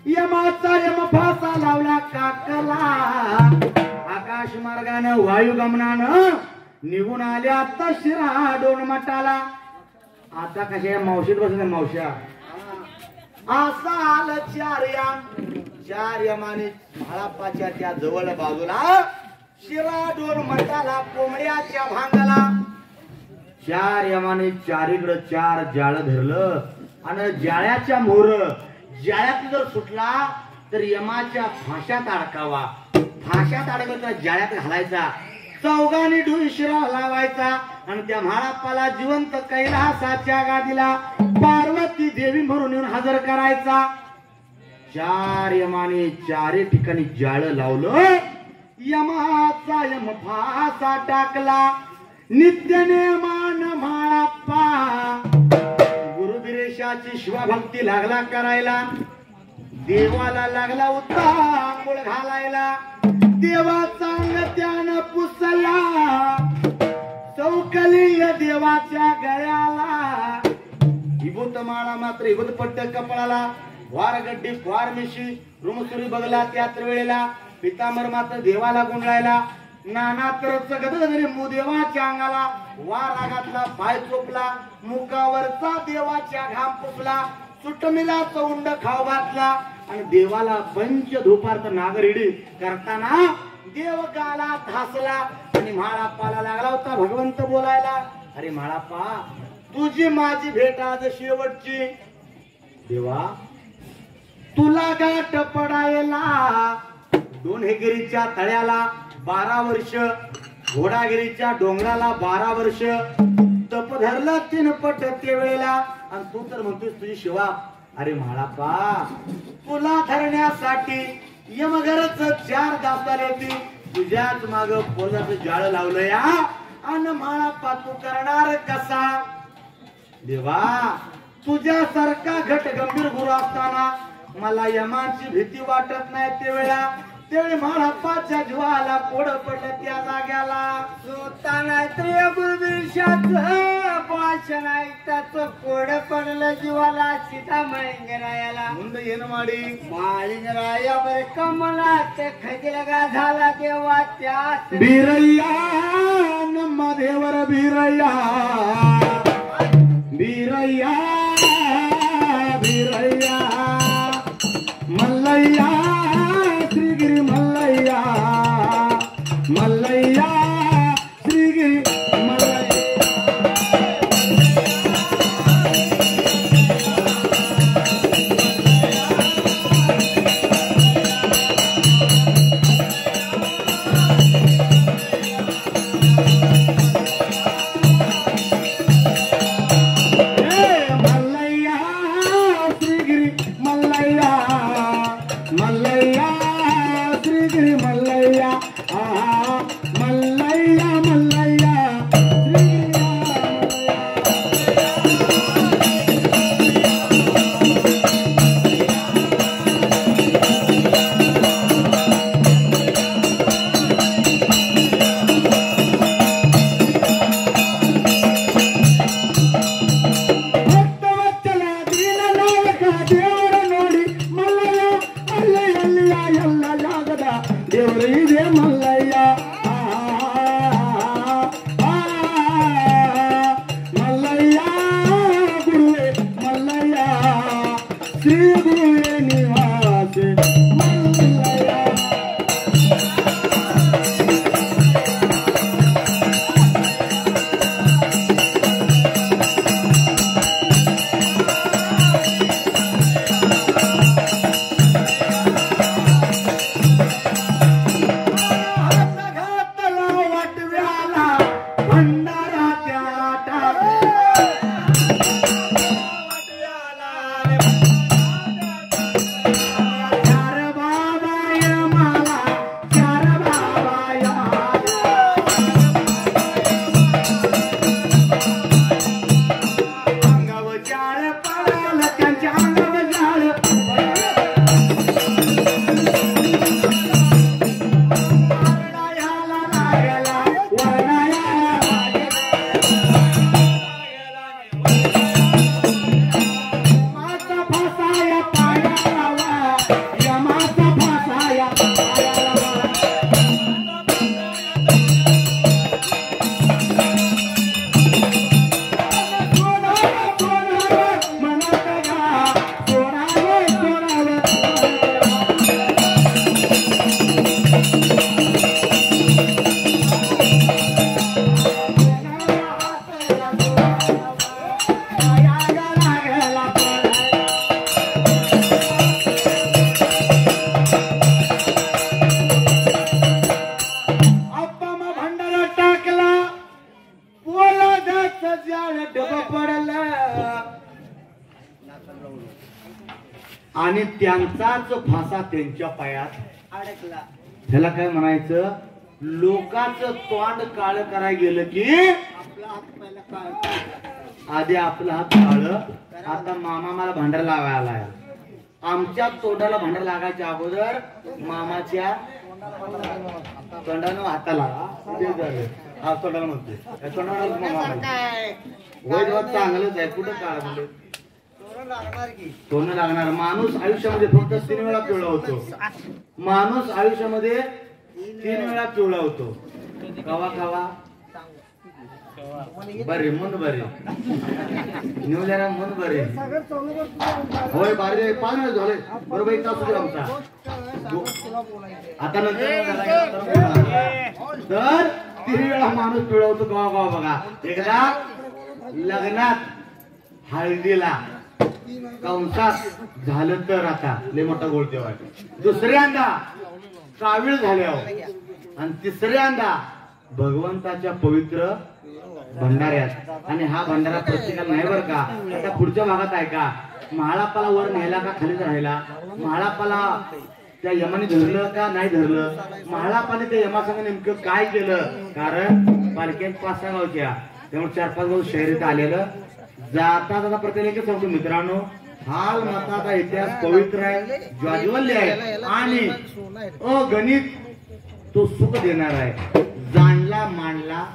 यमाचा यम फासा लावला काकला आकाश मार्गानं वायुगमनानं निघून आल्या आता शिरा डोन मठाला आता कशा मावशीत बसल्या मावश्या असा आलं चार यमाने म्हाळापाच्या त्या जवळ बाजूला शिरा डोन मठाला कोंबड्याच्या भांगाला चार यमाने चारीकडं चार जाळ धरलं आणि जाळ्याच्या मोर जाळ्यात जर सुटला तर यमाच्या फाशात अडकावा फाशात अडकला तर जाळ्यात घालायचा चौघाने ढुई शिरा लावायचा आणि त्या म्हाळाप्पाला जिवंत कैलासाच्या गादीला पार्वती देवी म्हणून येऊन हजर करायचा चार यमाने चारी ठिकाणी जाळ लावलं यमाचा यम फासा टाकला नित्य नेमान म्हाळाप्पा गुरुबिरेशाची शिवभक्ती लागला करायला देवाला लागला उत्तांगुळ घालायला देवाचा अंग त्यानं पुसला चौकलीय देवाच्या गळ्याला विभूत माळा मात्र विभूत पट्ट कपाळाला वार गड्डी वार मिशी रुमसुरी बगला त्याच वेळेला पितांबर मात्र देवाला गुंडाळायला नाना तरच गदगदरी देवाच्या अंगाला वार रागातला पाय चोपला मुखावरचा देवाच्या घाम पुसला सुटमिला चौंड खाव घातला आणि देवाला पंच धूपार्थ नागरिडी करताना देव गालात हसला आणि म्हाळाप्पाला लागला होता भगवंत बोलायला अरे म्हाळाप्पा तुझी माझी भेट आज शेवटची देवा तुला गाठ पडायला डोणहेगिरीच्या तळ्याला 12 वर्ष घोडागिरीच्या डोंगराला 12 वर्ष तप धरलं 3 पट ते वेळेला आणि तू तर म्हणतोस तुझी शिवा अरे म्हाळाप्पा तुला धरण्यासाठी यमगरच 4 दासाल येते तुझ्याच माग पोलाचं जाळ लावलं या आणि म्हाळाप्पा तू करणार कसा देवा तुझ्यासारखा घट गंभीर गुरु असताना मला यमाची भीती वाटत नाही त्यावेळी म्हाळाप्पाच्या जीवाला कोड पडलं त्या जाग्याला स्वतः गुरुबिरशाचं भाषण ऐकताच कोड पडलं जीवाला सीता मळिंगरायाला मुंड येन माडी माळिंगराया बर कमलात खजलगा झाला देवा त्या बीरय्या नम्मा देवर बीरय्या बीरय्या बीरय्या मल्लय्या श्रीगिरी मल्लय्या मल्लय्या श्रीगिरी मल्लय्या आणि त्यांचाच फासा त्यांच्या पायात अडकला. ह्याला काय म्हणायचं, लोकांचं तोंड काळ करायला गेलं की आपला हात पहिला काळ. आधी आपला हात काळ. आता मामा मला भांडार लावायला आलाय. आमच्या तोंडाला भांडार लागायच्या अगोदर मामाच्या तोंडानं हाताला ते झालं. हा तोंडाला म्हणते त्या तोंडाला मामा वैद्यवाद चांगलंच आहे. कुठं काळ म्हणजे लागणार की तोंड लागणार. माणूस आयुष्यामध्ये फक्त 3 वेळा पिवळा होतो. माणूस आयुष्यामध्ये 3 वेळा पिवळा होतो. कवा कवा बरे मन बरे निवल्याला मन बरे सागर चौघ होय बारे 5 वेळ झाले बरोबर. एक तास होतो आमचा. आता नंतर तर 3 वेळा माणूस पिवळा होतो. कवा कवा बघा. एकदा लग्नात हळदीला कंसात झालं तर आता लय मोठा गोळ तेव्हा. दुसऱ्यांदा कावीळ झाल्यावर आणि तिसऱ्यांदा भगवंताच्या पवित्र भंडाऱ्यात. आणि हा भंडारा प्रत्येकाला नाही बरं का. आता पुढच्या भागात आहे का, महाळापाला वर न्यायला का खालीच राहिला, महाळापाला त्या यमाने धरलं का नाही धरलं, महाळापाने त्या यमासंग नेमकं काय केलं. कारण पालख्यात 5-6 गावच्या त्यामुळे 4-5 गाव शहरीत आलेलं. जाता जाता प्रत्येक सांगतो मित्रांनो, हाल मताचा इतिहास पवित्र आहे, ज्वाज्वल्य आहे आणि अगणित तो सुख देणार आहे. जाणला मांडला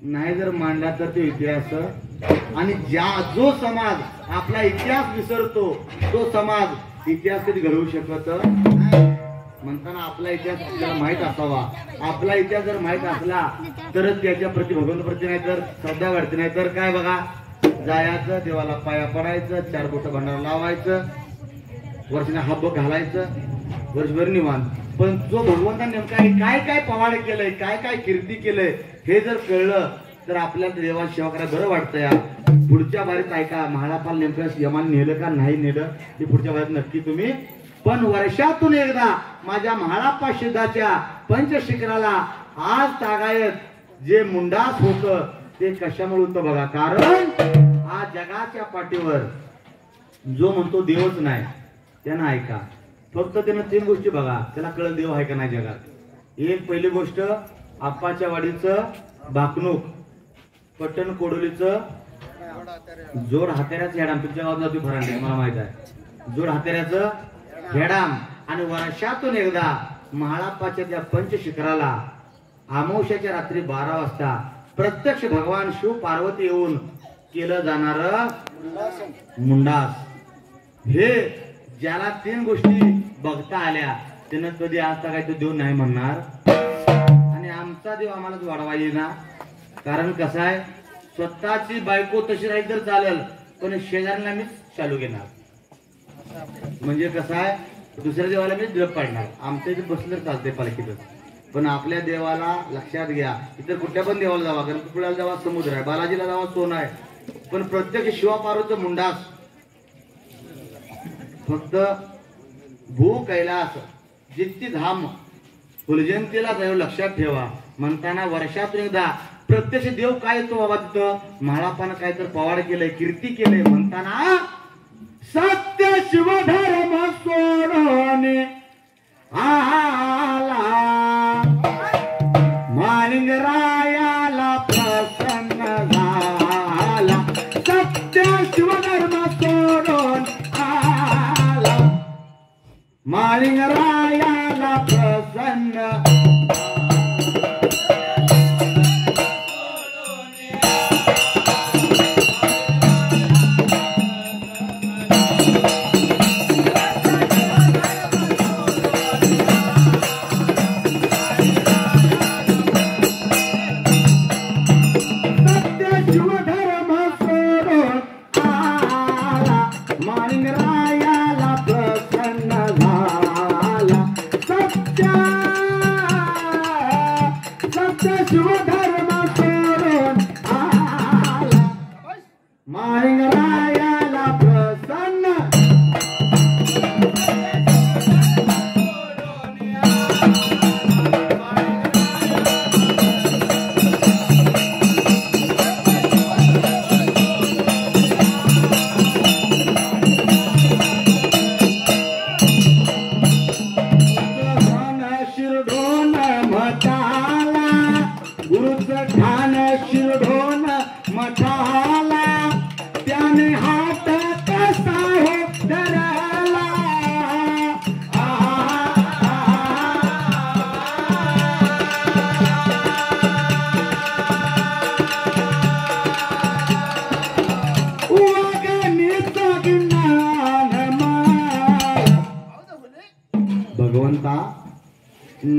नाही जर मांडला तर तो इतिहास. आणि जो समाज आपला इतिहास विसरतो तो समाज इतिहास कधी घडवू शकत म्हणताना आपला इतिहास आपल्याला माहित असावा. आपला इतिहास जर माहित असला तरच त्याच्या प्रति भगवंत प्रति नाही तर श्रद्धा वाढते. नाही तर काय बघा, जायचं देवाला पाया पडायचं, 4 बोटं भांडारा लावायचं, वर्षाने हब्ब घालायचं, वर्षभर निवांत. पण जो भगवंताने नेमका काय काय पवाडे केलंय, काय काय कीर्ती केलंय हे जर कळलं तर आपल्याला देवाला सेवा करायला बरं वाटतं. या पुढच्या बारीत ऐका, महाळापाल नेमकं यमाने नेलं का नाही नेलं ते पुढच्या बारीत नक्की तुम्ही. पण वर्षातून एकदा माझ्या महाळाप्पा सिद्धाच्या पंचशिखराला आज तागायत जे मुंडास होतं ते कशामुळे होतं बघा. कारण आज जगाच्या पाठीवर जो म्हणतो देवच नाही त्यानं ऐका, फक्त त्यानं 3 गोष्टी बघा, त्याला कळलं देव आहे का नाही जगात. एक पहिली गोष्ट आप्पाच्या वाडीचं भाकणूक, पट्टण कोडोलीचं जोड हातेऱ्याचं हेडाम. तुमच्या गावात जातो फरांडे मला माहित आहे. जोड हातेऱ्याचं हेडाम. आणि वर्षातून एकदा महाळाप्पाच्या त्या पंचशिखराला अमावस्याच्या रात्री 12 वाजता प्रत्यक्ष भगवान शिव पार्वती येऊन केलं जाणार मुंडास. हे ज्याला 3 गोष्टी बघता आल्या त्यानं कधी आज काय तो देव नाही म्हणणार. आणि आमचा देव आम्हालाच वाढवा येईना. कारण कसं आहे, स्वतःची बायको तशी राहील तर चालेल पण शेजाऱ्याला मीच चालू घेणार. म्हणजे कसं आहे, दुसऱ्या देवाला मी द्रप पाडणार. आमच्या इथे बसलं चालते पालखीतच. पण आपल्या देवाला लक्षात घ्या, इतर कुठल्या पण देवाला जावा, गणपतीला जावा समुद्र आहे, बालाजीला जावा सोनं आहे, पण प्रत्यक्ष शिवापार्वतीचं मुंडास फक्त भू कैलास जित्ती धाम फुलजयंतीला जाऊ लक्षात ठेवा. म्हणताना वर्षातून एकदा प्रत्यक्ष देव काय येतो बाबा तिथं. महाळापानं काय तर पवाड केलंय, कीर्ती केलंय. म्हणताना सत्य शिवधर्म सोडून आला मालिंगरायाला प्रसन्न झाला. सत्य शिवधर्म सोडून आला मालिंगरायाला प्रसन्न. मालिंगरायाला प्रसन्न झाला. ಭಗವಂತ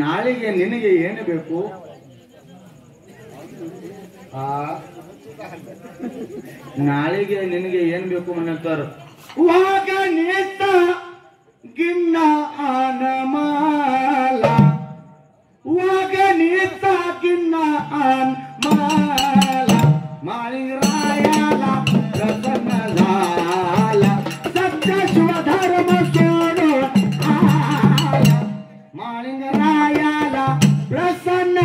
ನಾಳೆಗೆ ನಿನಗೆ ಏನು ಬೇಕು? ಆ ನಾಳೆಗೆ ನಿನಗೆ ಏನ್ ಬೇಕು ಅನ್ನಂತಾರ. ವಾಗ ನೇತ ಗಿನ್ನ ಆನಮಾಲ, ವಾಗ ನೇತ ಗಿನ್ನ ಆನ್ ಮಾಲ, ಮಾಳಿಂಗರಾಯಲ ಪ್ರಸನ್ನ ಲಾಲ, ಸತ್ಯ ಶಿವಧರ್ಮ ಸೋನು ಆಲ, ಮಾಳಿಂಗರಾಯಲ ಪ್ರಸನ್ನ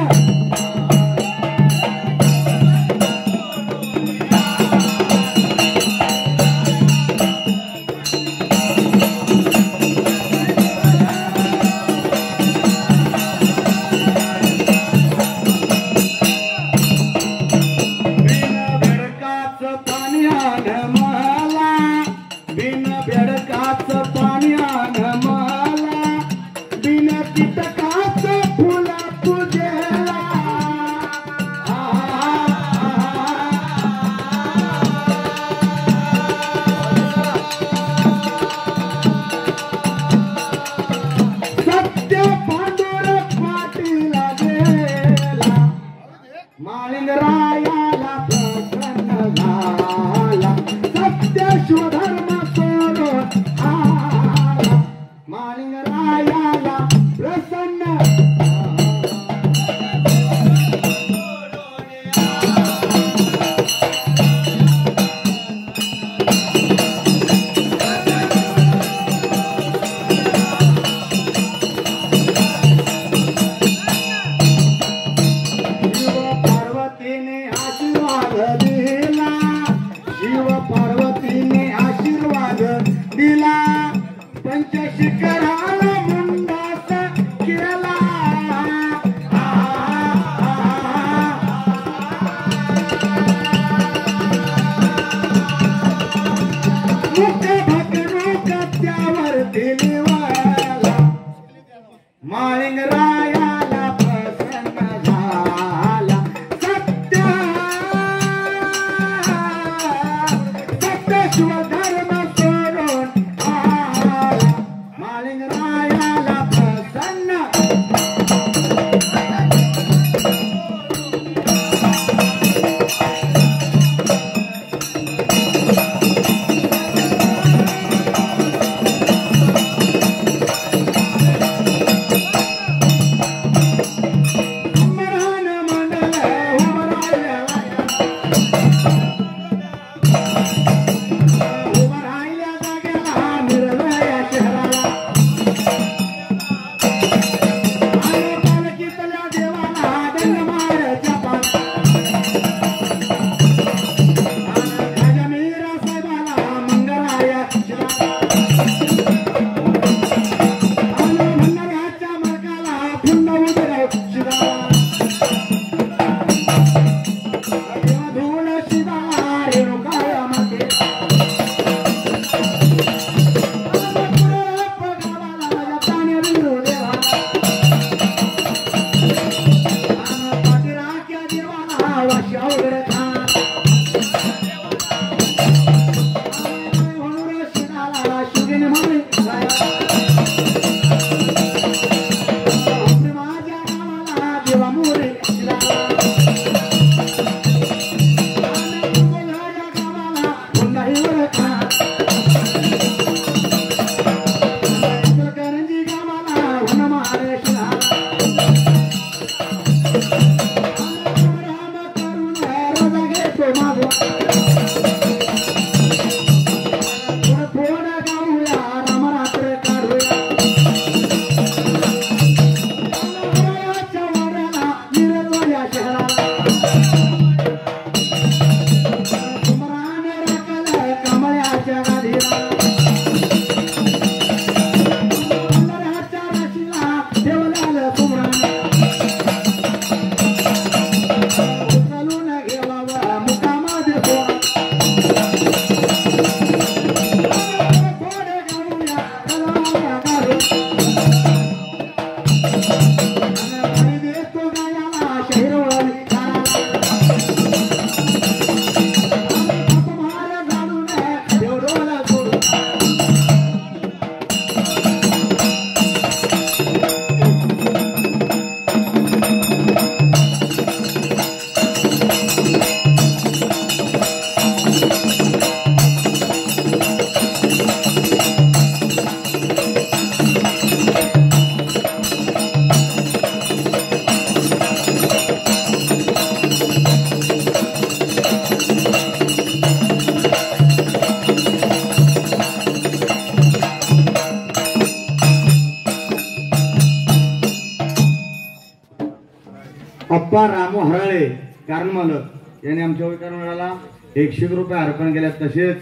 अप्पा रामू हराळे कारण मालक यांनी आमच्या विकाराला 100 रुपये अर्पण केले. तसेच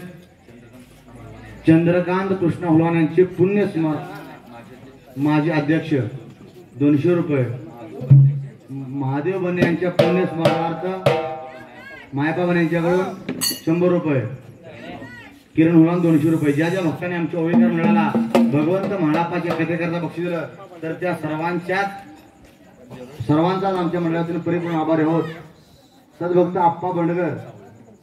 चंद्रकांत कृष्ण हुलवान यांचे पुण्य स्मरण माजी अध्यक्ष 200 रुपये. महादेव बने यांच्या पुण्य स्मरणार्थ मायपा बने यांच्याकडून 100 रुपये. किरण हुलवान 200 रुपये. ज्या ज्या भक्तांनी आमच्या ओवेकर मिळाला भगवंत महाळापाच्या कथेकरता बक्षीस दिलं तर त्या सर्वांचाच आमच्या मंडळातील परिपूर्ण आभारी आहोत. सद्भक्त आप्पा बंडगर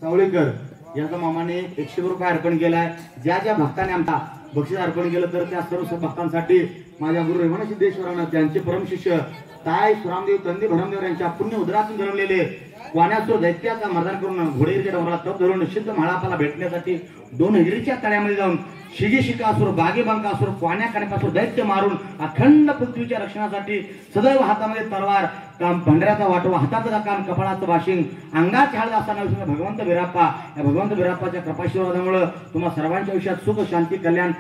सावळीकर यांच्या मामाने 100 रुपये अर्पण केलाय. ज्या ज्या भक्तांनी आमचा बक्षीस अर्पण केलं तर त्या सर्व भक्तांसाठी माझ्या गुरु रेवण सिद्धेश्वरानं त्यांचे परमशिष्य ताय सुरामदेव तंदी भरमदेव यांच्या पुण्य उदरातून जन्मलेले वाण्यासूर दैत्याचा मर्दान करून घोडेरीच्या डोंगरात तप धरून सिद्ध महाळापाला भेटण्यासाठी 2 हिरीच्या तळ्यामध्ये जाऊन शिगी शिकासूर बागे बंकासूर क्वाण्या काण्यापासून दैत्य मारून अखंड पृथ्वीच्या रक्षणासाठी सदैव हातामध्ये तलवार काम भंडाऱ्याचा वाटवा हाताचं काम कपाळाचं वाशिंग अंगात हळद असताना भगवंत बिराप्पा या भगवंत बिराप्पाच्या कृपाशीर्वादामुळे तुम्हा सर्वांच्या आयुष्यात सुख शांती कल्याण